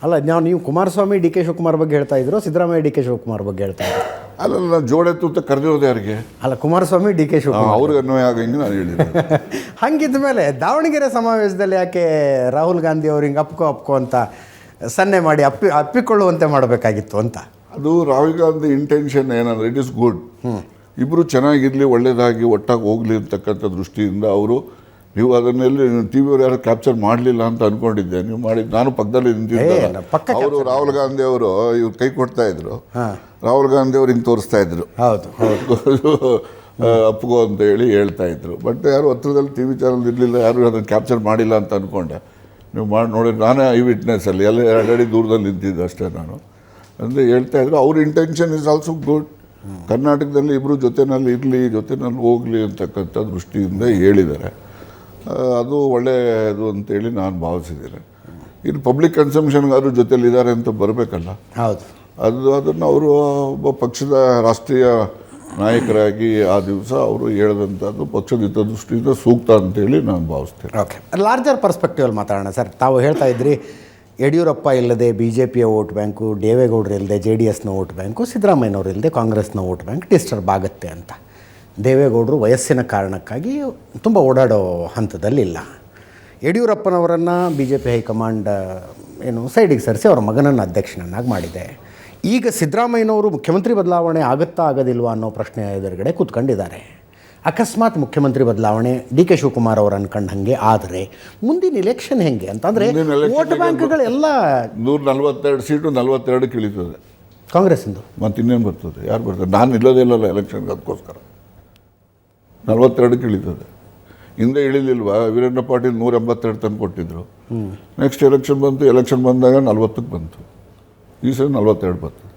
ಅಲ್ಲ, ನೀವು Kumaraswamy D K Shivakumar ಬಗ್ಗೆ ಹೇಳ್ತಾ ಇದ್ರು, ಸಿದ್ದರಾಮಯ್ಯ ಡಿ ಕೆ ಶಿವಕುಮಾರ್ ಬಗ್ಗೆ ಹೇಳ್ತಾ ಇದ್ರು. ಅಲ್ಲ, ಜೋಡೆತ್ತು ಅಂತ ಕರೆದಿರೋದು ಯಾರಿಗೆ? ಅಲ್ಲ, ಕುಮಾರಸ್ವಾಮಿ ಡಿ ಕೆ ಶಿವಕುಮಾರ್ ಅವ್ರಿಗೆ ಅನ್ವಯ ಆಗಂಗೆ ನಾನು ಹೇಳಿದ್ದೆ. ಹಂಗಿದ್ದ ಮೇಲೆ ದಾವಣಗೆರೆ ಸಮಾವೇಶದಲ್ಲಿ ಯಾಕೆ ರಾಹುಲ್ ಗಾಂಧಿ ಅವ್ರು ಹಿಂಗೆ ಅಪ್ಕೋ ಅಂತ ಸನ್ನೆ ಮಾಡಿ ಅಪ್ಪಿಕೊಳ್ಳುವಂತೆ ಮಾಡಬೇಕಾಗಿತ್ತು ಅಂತ? ಅದು ರಾಹುಲ್ ಗಾಂಧಿ ಇಂಟೆನ್ಷನ್ ಏನಂದರೆ ಇಟ್ ಇಸ್ ಗುಡ್, ಇಬ್ಬರು ಚೆನ್ನಾಗಿರಲಿ, ಒಳ್ಳೆಯದಾಗಿ ಒಟ್ಟಾಗಿ ಹೋಗಲಿ ಅಂತಕ್ಕಂಥ ದೃಷ್ಟಿಯಿಂದ ಅವರು, ನೀವು ಅದನ್ನೆಲ್ಲಿ ಟಿ ವಿಯವ್ರು ಯಾರು ಕ್ಯಾಪ್ಚರ್ ಮಾಡಲಿಲ್ಲ ಅಂತ ಅಂದ್ಕೊಂಡಿದ್ದೆ. ನೀವು ಮಾಡಿದ್ದು, ನಾನು ಪಕ್ಕದಲ್ಲಿ ನಿಂತಿದ್ದೆ. ಅವರು ರಾಹುಲ್ ಗಾಂಧಿ ಅವರು ಇವ್ರು ಕೈ ಕೊಡ್ತಾ ಇದ್ರು, ರಾಹುಲ್ ಗಾಂಧಿ ಅವ್ರು ಹಿಂಗೆ ತೋರಿಸ್ತಾ ಇದ್ರು, ಹೌದು ಅಪ್ಪಗೋ ಅಂತ ಹೇಳಿ ಹೇಳ್ತಾ ಇದ್ರು. ಬಟ್ ಯಾರು ಹತ್ರದಲ್ಲಿ ಟಿ ವಿ ಚಾನಲ್ ಇರಲಿಲ್ಲ, ಯಾರು ಅದನ್ನು ಕ್ಯಾಪ್ಚರ್ ಮಾಡಿಲ್ಲ ಅಂತ ಅಂದ್ಕೊಂಡೆ. ನೀವು ಮಾಡಿ ನೋಡಿ, ನಾನೇ ಐ ವಿಟ್ನೆಸ್ಸಲ್ಲಿ ಎಲ್ಲ 2 ಅಡಿ ದೂರದಲ್ಲಿ ನಿಂತಿದ್ದೆ ಅಷ್ಟೇ ನಾನು. ಅಂದರೆ ಹೇಳ್ತಾ ಇದ್ರು, ಅವ್ರ ಇಂಟೆನ್ಷನ್ ಇಸ್ ಆಲ್ಸೋ ಗುಡ್. ಕರ್ನಾಟಕದಲ್ಲಿ ಇಬ್ಬರು ಜೊತೆಯಲ್ಲಿ ಇರಲಿ, ಜೊತೆಯಲ್ಲಿ ಹೋಗಲಿ ಅಂತಕ್ಕಂಥ ದೃಷ್ಟಿಯಿಂದ ಹೇಳಿದ್ದಾರೆ. ಅದು ಒಳ್ಳೆಯದು ಅಂತೇಳಿ ನಾನು ಭಾವಿಸಿದ್ದೇನೆ. ಇನ್ನು ಪಬ್ಲಿಕ್ ಕನ್ಸಂಪ್ಷನ್ಗಾದ್ರು ಜೊತೆಲಿದ್ದಾರೆ ಅಂತ ಬರಬೇಕಲ್ಲ. ಹೌದು, ಅದನ್ನು ಅವರು ಒಬ್ಬ ಪಕ್ಷದ ರಾಷ್ಟ್ರೀಯ ನಾಯಕರಾಗಿ ಆ ದಿವಸ ಅವರು ಹೇಳಿದಂಥದ್ದು ಪಕ್ಷದ ಹಿತದೃಷ್ಟಿಯಿಂದ ಸೂಕ್ತ ಅಂತೇಳಿ ನಾನು ಭಾವಿಸ್ತೇನೆ. ಓಕೆ, ಲಾರ್ಜರ್ ಪರ್ಸ್ಪೆಕ್ಟಿವಲ್ಲಿ ಮಾತಾಡೋಣ ಸರ್. ತಾವು ಹೇಳ್ತಾ ಇದ್ರಿ, ಯಡಿಯೂರಪ್ಪ ಇಲ್ಲದೆ ಬಿ ಜೆ ಪಿಯ ವೋಟ್ ಬ್ಯಾಂಕು, ದೇವೇಗೌಡರು ಇಲ್ಲದೆ ಜೆ ಡಿ ಎಸ್ನ ವೋಟ್ ಬ್ಯಾಂಕು, ಸಿದ್ದರಾಮಯ್ಯನವರು ಇಲ್ಲದೆ ಕಾಂಗ್ರೆಸ್ನ ವೋಟ್ ಬ್ಯಾಂಕ್ ಡಿಸ್ಟರ್ಬ್ ಆಗುತ್ತೆ ಅಂತ. ದೇವೇಗೌಡರು ವಯಸ್ಸಿನ ಕಾರಣಕ್ಕಾಗಿ ತುಂಬ ಓಡಾಡೋ ಹಂತದಲ್ಲಿಲ್ಲ. ಯಡಿಯೂರಪ್ಪನವರನ್ನು ಬಿ ಜೆ ಪಿ ಹೈಕಮಾಂಡ್ ಸೈಡಿಗೆ ಸರಿಸಿ ಅವರ ಮಗನನ್ನು ಅಧ್ಯಕ್ಷನನ್ನಾಗಿ ಮಾಡಿದೆ. ಈಗ ಸಿದ್ದರಾಮಯ್ಯನವರು ಮುಖ್ಯಮಂತ್ರಿ ಬದಲಾವಣೆ ಆಗುತ್ತಾ ಆಗೋದಿಲ್ವಾ ಅನ್ನೋ ಪ್ರಶ್ನೆ ಎದುರುಗಡೆ ಕೂತ್ಕೊಂಡಿದ್ದಾರೆ. ಅಕಸ್ಮಾತ್ ಮುಖ್ಯಮಂತ್ರಿ ಬದಲಾವಣೆ ಡಿ ಕೆ ಶಿವಕುಮಾರ್ ಅವರು ಅನ್ಕೊಂಡು ಹಾಗೆ ಆದರೆ ಮುಂದಿನ ಇಲೆಕ್ಷನ್ ಹೆಂಗೆ ಅಂತಂದರೆ ವೋಟ್ ಬ್ಯಾಂಕ್ಗಳೆಲ್ಲ 142 ಸೀಟು 42 ಇಳಿತದೆ ಕಾಂಗ್ರೆಸ್ಸಿಂದು. ಮತ್ತು ಇನ್ನೇನು ಬರ್ತದೆ? ಯಾರು ಬರ್ತಾರೆ? ನಾನು ಇಲ್ಲೋದೇ ಇಲ್ಲಲ್ಲ ಎಲೆಕ್ಷನ್ಗೆ, ಅದಕ್ಕೋಸ್ಕರ 42 ಇಳಿತದೆ. ಹಿಂದೆ ಇಳಿಲಿಲ್ವಾ? ವೀರೇಂದ್ರ ಪಾಟೀಲ್ 182 ತಂದು ಕೊಟ್ಟಿದ್ರು. ನೆಕ್ಸ್ಟ್ ಎಲೆಕ್ಷನ್ ಬಂತು, ಎಲೆಕ್ಷನ್ ಬಂದಾಗ 40ಕ್ಕೆ ಬಂತು. ಈ ಸಲ 42 ಬರ್ತದೆ.